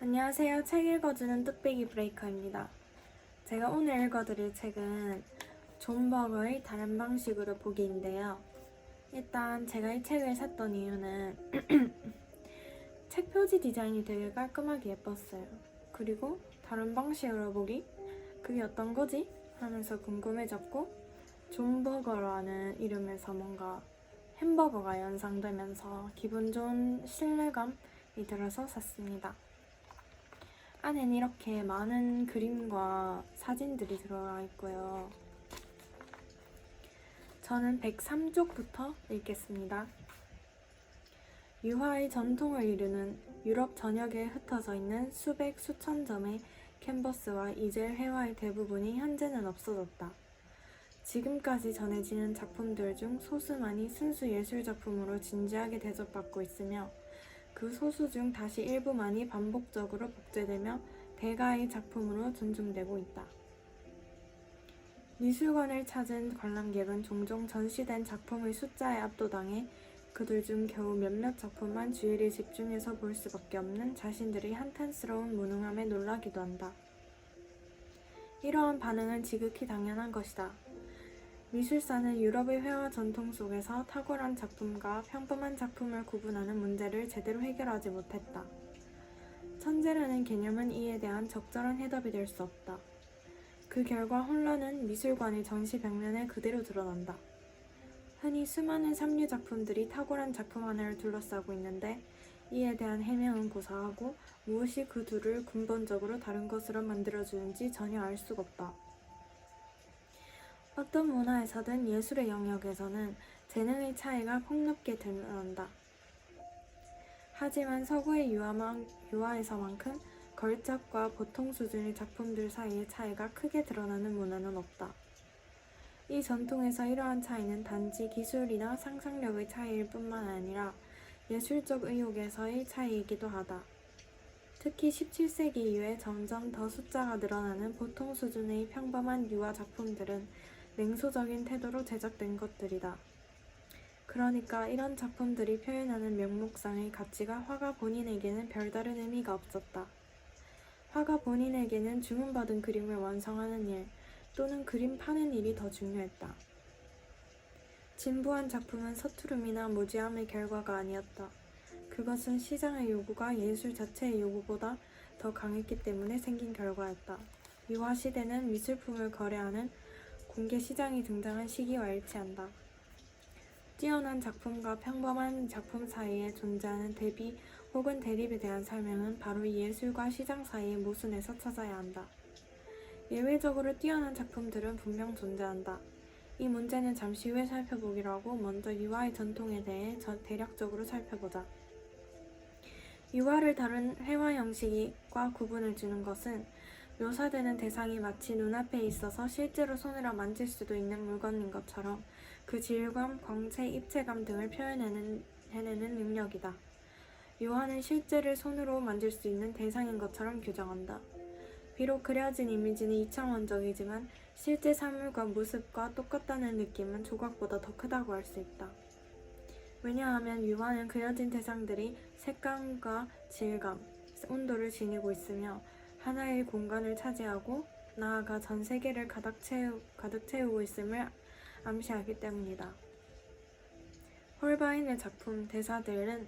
안녕하세요. 책 읽어주는 뚝배기 브레이커입니다. 제가 오늘 읽어드릴 책은 존 버거의 다른 방식으로 보기인데요. 일단 제가 이 책을 샀던 이유는 책 표지 디자인이 되게 깔끔하게 예뻤어요. 그리고 다른 방식으로 보기? 그게 어떤 거지? 하면서 궁금해졌고 존 버거라는 이름에서 뭔가 햄버거가 연상되면서 기분 좋은 신뢰감이 들어서 샀습니다. 안엔 이렇게 많은 그림과 사진들이 들어가 있고요. 저는 103쪽부터 읽겠습니다. 유화의 전통을 이루는 유럽 전역에 흩어져 있는 수백 수천 점의 캔버스와 이젤 회화의 대부분이 현재는 없어졌다. 지금까지 전해지는 작품들 중 소수만이 순수 예술작품으로 진지하게 대접받고 있으며 그 소수 중 다시 일부만이 반복적으로 복제되며 대가의 작품으로 존중되고 있다. 미술관을 찾은 관람객은 종종 전시된 작품의 숫자에 압도당해 그들 중 겨우 몇몇 작품만 주의를 집중해서 볼 수밖에 없는 자신들의 한탄스러운 무능함에 놀라기도 한다. 이러한 반응은 지극히 당연한 것이다. 미술사는 유럽의 회화 전통 속에서 탁월한 작품과 평범한 작품을 구분하는 문제를 제대로 해결하지 못했다. 천재라는 개념은 이에 대한 적절한 해답이 될 수 없다. 그 결과 혼란은 미술관의 전시 벽면에 그대로 드러난다. 흔히 수많은 삼류 작품들이 탁월한 작품 하나를 둘러싸고 있는데 이에 대한 해명은 고사하고 무엇이 그 둘을 근본적으로 다른 것으로 만들어주는지 전혀 알 수가 없다. 어떤 문화에서든 예술의 영역에서는 재능의 차이가 폭넓게 드러난다. 하지만 서구의 유화에서만큼 걸작과 보통 수준의 작품들 사이의 차이가 크게 드러나는 문화는 없다. 이 전통에서 이러한 차이는 단지 기술이나 상상력의 차이일 뿐만 아니라 예술적 의욕에서의 차이이기도 하다. 특히 17세기 이후에 점점 더 숫자가 늘어나는 보통 수준의 평범한 유화 작품들은 냉소적인 태도로 제작된 것들이다. 그러니까 이런 작품들이 표현하는 명목상의 가치가 화가 본인에게는 별다른 의미가 없었다. 화가 본인에게는 주문받은 그림을 완성하는 일 또는 그림 파는 일이 더 중요했다. 진부한 작품은 서투름이나 무지함의 결과가 아니었다. 그것은 시장의 요구가 예술 자체의 요구보다 더 강했기 때문에 생긴 결과였다. 유화 시대는 미술품을 거래하는 공개 시장이 등장한 시기와 일치한다. 뛰어난 작품과 평범한 작품 사이에 존재하는 대비 혹은 대립에 대한 설명은 바로 이 예술과 시장 사이의 모순에서 찾아야 한다. 예외적으로 뛰어난 작품들은 분명 존재한다. 이 문제는 잠시 후에 살펴보기로 하고 먼저 유화의 전통에 대해 대략적으로 살펴보자. 유화를 다룬 회화 형식과 구분을 주는 것은 묘사되는 대상이 마치 눈앞에 있어서 실제로 손으로 만질 수도 있는 물건인 것처럼 그 질감, 광채, 입체감 등을 해내는 능력이다. 유화는 실제를 손으로 만질 수 있는 대상인 것처럼 규정한다. 비록 그려진 이미지는 이차원적이지만 실제 사물과 모습과 똑같다는 느낌은 조각보다 더 크다고 할 수 있다. 왜냐하면 유화는 그려진 대상들이 색감과 질감, 온도를 지니고 있으며 하나의 공간을 차지하고 나아가 전 세계를 가득 채우고 있음을 암시하기 때문이다. 홀바인의 작품, 대사들은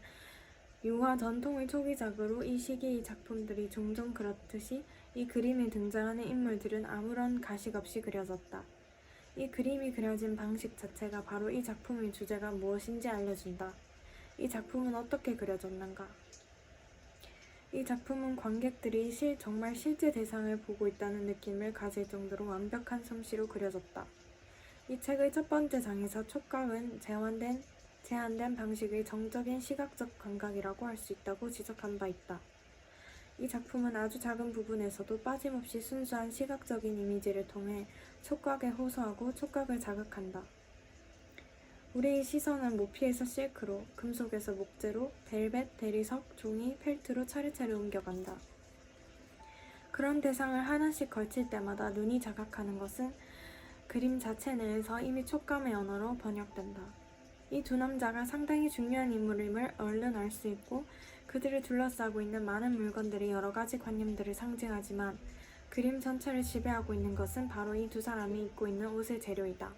유화 전통의 초기작으로 이 시기의 작품들이 종종 그렇듯이 이 그림에 등장하는 인물들은 아무런 가식 없이 그려졌다. 이 그림이 그려진 방식 자체가 바로 이 작품의 주제가 무엇인지 알려준다. 이 작품은 어떻게 그려졌는가? 이 작품은 관객들이 정말 실제 대상을 보고 있다는 느낌을 가질 정도로 완벽한 솜씨로 그려졌다. 이 책의 첫 번째 장에서 촉각은 제한된 방식의 정적인 시각적 감각이라고 할 수 있다고 지적한 바 있다. 이 작품은 아주 작은 부분에서도 빠짐없이 순수한 시각적인 이미지를 통해 촉각에 호소하고 촉각을 자극한다. 우리의 시선은 모피에서 실크로, 금속에서 목재로, 벨벳, 대리석, 종이, 펠트로 차례차례 옮겨간다. 그런 대상을 하나씩 걸칠 때마다 눈이 자각하는 것은 그림 자체 내에서 이미 촉감의 언어로 번역된다. 이 두 남자가 상당히 중요한 인물임을 얼른 알 수 있고 그들을 둘러싸고 있는 많은 물건들이 여러 가지 관념들을 상징하지만 그림 전체를 지배하고 있는 것은 바로 이 두 사람이 입고 있는 옷의 재료이다.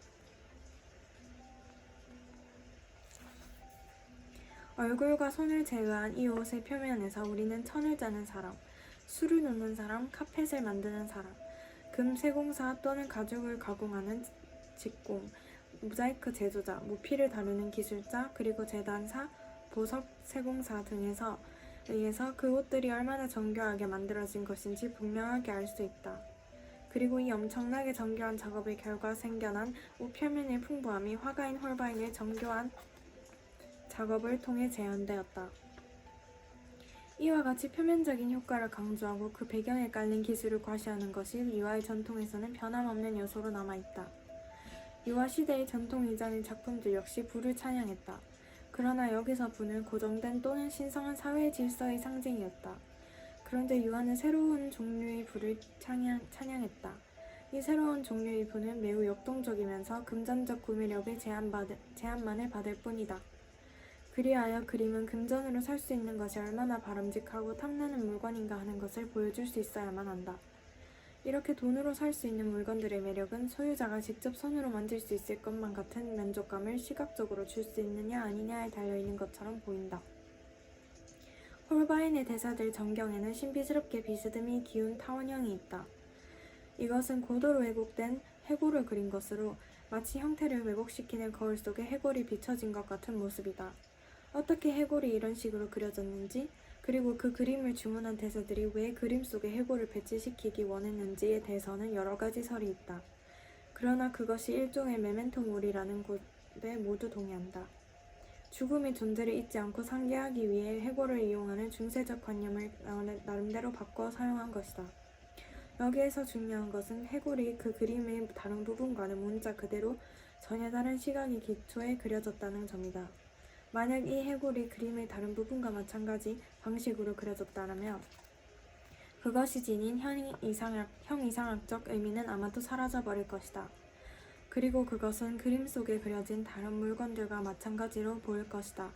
얼굴과 손을 제외한 이 옷의 표면에서 우리는 천을 짜는 사람, 술을 놓는 사람, 카펫을 만드는 사람, 금 세공사 또는 가죽을 가공하는 직공, 모자이크 제조자, 모피를 다루는 기술자, 그리고 재단사, 보석 세공사 등에서 의해서 그 옷들이 얼마나 정교하게 만들어진 것인지 분명하게 알 수 있다. 그리고 이 엄청나게 정교한 작업의 결과 생겨난 옷 표면의 풍부함이 화가인 홀바인의 정교한 작업을 통해 재현되었다. 이와 같이 표면적인 효과를 강조하고 그 배경에 깔린 기술을 과시하는 것이 유화의 전통에서는 변함없는 요소로 남아있다. 유화 시대의 전통 이전의 작품들 역시 불을 찬양했다. 그러나 여기서 불은 고정된 또는 신성한 사회 질서의 상징이었다. 그런데 유화는 새로운 종류의 불을 찬양했다. 이 새로운 종류의 불은 매우 역동적이면서 금전적 구매력의 제한만을 받을 뿐이다. 그리하여 그림은 금전으로 살 수 있는 것이 얼마나 바람직하고 탐나는 물건인가 하는 것을 보여줄 수 있어야만 한다. 이렇게 돈으로 살 수 있는 물건들의 매력은 소유자가 직접 손으로 만질 수 있을 것만 같은 만족감을 시각적으로 줄 수 있느냐 아니냐에 달려있는 것처럼 보인다. 홀바인의 대사들 전경에는 신비스럽게 비스듬히 기운 타원형이 있다. 이것은 고도로 왜곡된 해골을 그린 것으로 마치 형태를 왜곡시키는 거울 속에 해골이 비춰진 것 같은 모습이다. 어떻게 해골이 이런 식으로 그려졌는지, 그리고 그 그림을 주문한 대사들이 왜 그림 속에 해골을 배치시키기 원했는지에 대해서는 여러 가지 설이 있다. 그러나 그것이 일종의 메멘토모리라는 곳에 모두 동의한다. 죽음의 존재를 잊지 않고 상기하기 위해 해골을 이용하는 중세적 관념을 나름대로 바꿔 사용한 것이다. 여기에서 중요한 것은 해골이 그 그림의 다른 부분과는 문자 그대로 전혀 다른 시각의 기초에 그려졌다는 점이다. 만약 이 해골이 그림의 다른 부분과 마찬가지 방식으로 그려졌다면 그것이 지닌 형이상학적 의미는 아마도 사라져버릴 것이다. 그리고 그것은 그림 속에 그려진 다른 물건들과 마찬가지로 보일 것이다.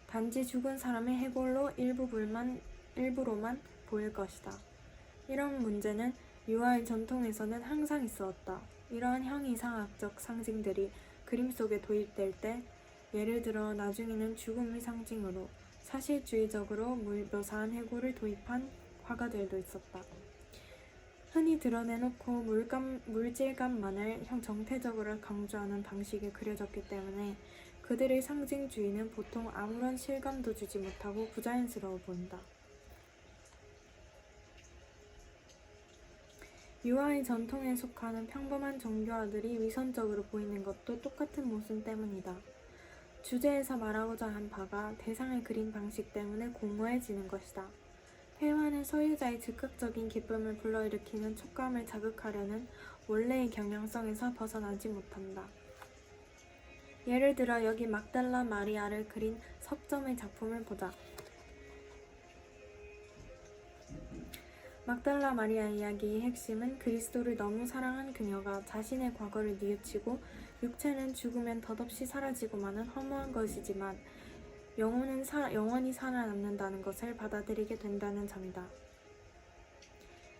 단지 죽은 사람의 해골로 일부로만 보일 것이다. 이런 문제는 유화의 전통에서는 항상 있어왔다. 이러한 형이상학적 상징들이 그림 속에 도입될 때 예를 들어 나중에는 죽음의 상징으로 사실주의적으로 묘사한 해골을 도입한 화가들도 있었다. 흔히 드러내놓고 물질감만을 정태적으로 강조하는 방식이 그려졌기 때문에 그들의 상징주의는 보통 아무런 실감도 주지 못하고 부자연스러워 보인다. 유화의 전통에 속하는 평범한 정교화들이 위선적으로 보이는 것도 똑같은 모순 때문이다. 주제에서 말하고자 한 바가 대상을 그린 방식 때문에 공허해지는 것이다. 회화는 소유자의 즉각적인 기쁨을 불러일으키는 촉감을 자극하려는 원래의 경향성에서 벗어나지 못한다. 예를 들어 여기 막달라 마리아를 그린 석점의 작품을 보자. 막달라 마리아 이야기의 핵심은 그리스도를 너무 사랑한 그녀가 자신의 과거를 뉘우치고 육체는 죽으면 덧없이 사라지고 마는 허무한 것이지만 영원히 살아남는다는 것을 받아들이게 된다는 점이다.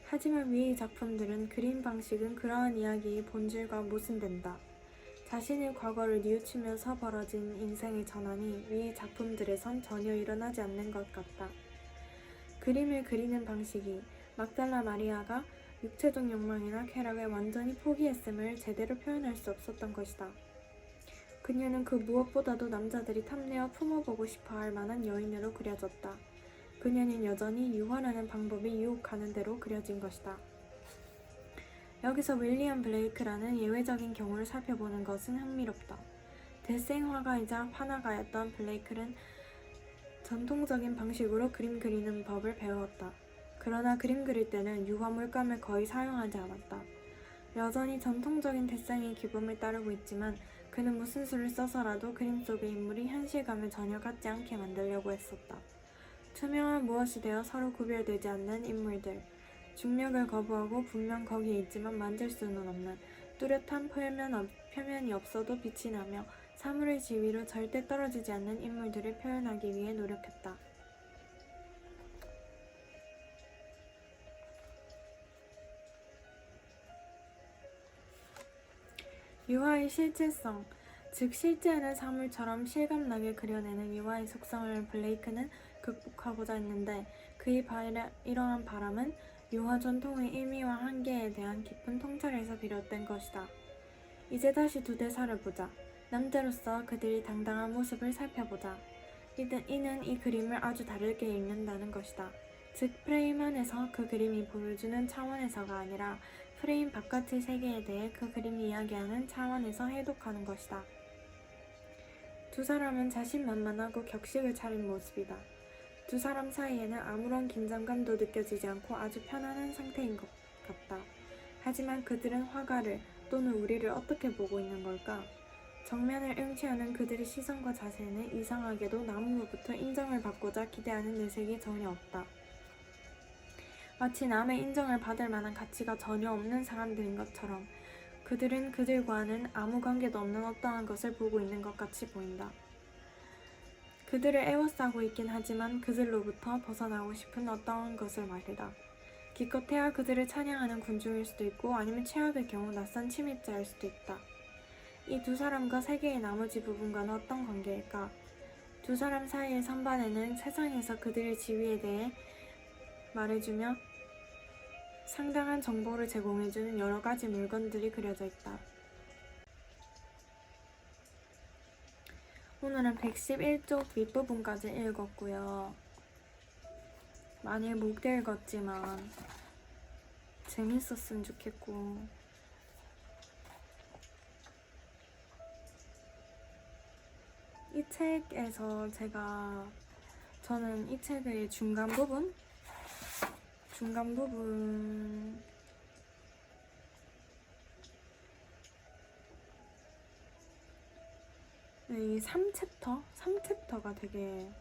하지만 위의 작품들은 그림 방식은 그러한 이야기의 본질과 모순된다. 자신의 과거를 뉘우치면서 벌어진 인생의 전환이 위의 작품들에선 전혀 일어나지 않는 것 같다. 그림을 그리는 방식이 막달라 마리아가 육체적 욕망이나 쾌락을 완전히 포기했음을 제대로 표현할 수 없었던 것이다. 그녀는 그 무엇보다도 남자들이 탐내어 품어보고 싶어할 만한 여인으로 그려졌다. 그녀는 여전히 유화라는 방법이 유혹하는 대로 그려진 것이다. 여기서 윌리엄 블레이크라는 예외적인 경우를 살펴보는 것은 흥미롭다. 대생 화가이자 화나가였던 블레이크는 전통적인 방식으로 그림 그리는 법을 배웠다. 그러나 그림 그릴 때는 유화 물감을 거의 사용하지 않았다. 여전히 전통적인 데생의 기법을 따르고 있지만 그는 무슨 수를 써서라도 그림 속의 인물이 현실감을 전혀 갖지 않게 만들려고 했었다. 투명한 무엇이 되어 서로 구별되지 않는 인물들, 중력을 거부하고 분명 거기에 있지만 만질 수는 없는 뚜렷한 표면이 없어도 빛이 나며 사물의 지위로 절대 떨어지지 않는 인물들을 표현하기 위해 노력했다. 유화의 실제성, 즉 실제하는 사물처럼 실감나게 그려내는 유화의 속성을 블레이크는 극복하고자 했는데 그의 이러한 바람은 유화 전통의 의미와 한계에 대한 깊은 통찰에서 비롯된 것이다. 이제 다시 두 대사를 보자. 남자로서 그들이 당당한 모습을 살펴보자. 이는 이 그림을 아주 다르게 읽는다는 것이다. 즉 프레임 안에서 그 그림이 보여주는 차원에서가 아니라 프레임 바깥의 세계에 대해 그 그림이 이야기하는 차원에서 해독하는 것이다. 두 사람은 자신만만하고 격식을 차린 모습이다. 두 사람 사이에는 아무런 긴장감도 느껴지지 않고 아주 편안한 상태인 것 같다. 하지만 그들은 화가를 또는 우리를 어떻게 보고 있는 걸까? 정면을 응시하는 그들의 시선과 자세는 이상하게도 남으로부터 인정을 받고자 기대하는 내색이 전혀 없다. 마치 남의 인정을 받을 만한 가치가 전혀 없는 사람들인 것처럼 그들은 그들과는 아무 관계도 없는 어떠한 것을 보고 있는 것 같이 보인다. 그들을 애워싸고 있긴 하지만 그들로부터 벗어나고 싶은 어떠한 것을 말이다. 기껏해야 그들을 찬양하는 군중일 수도 있고 아니면 최악의 경우 낯선 침입자일 수도 있다. 이 두 사람과 세계의 나머지 부분과는 어떤 관계일까? 두 사람 사이의 선반에는 세상에서 그들의 지위에 대해 말해주며 상당한 정보를 제공해주는 여러 가지 물건들이 그려져 있다. 오늘은 111쪽 윗부분까지 읽었고요. 많이 못 읽었지만 재밌었으면 좋겠고 이 책에서 저는 이 책의 중간 부분 이 3챕터가 되게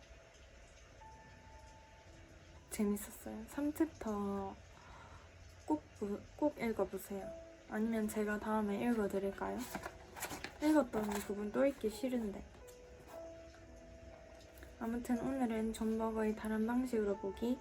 재밌었어요. 3챕터 꼭 읽어보세요. 아니면 제가 다음에 읽어드릴까요? 읽었던 부분 또 읽기 싫은데. 아무튼 오늘은 존 버거의 다른 방식으로 보기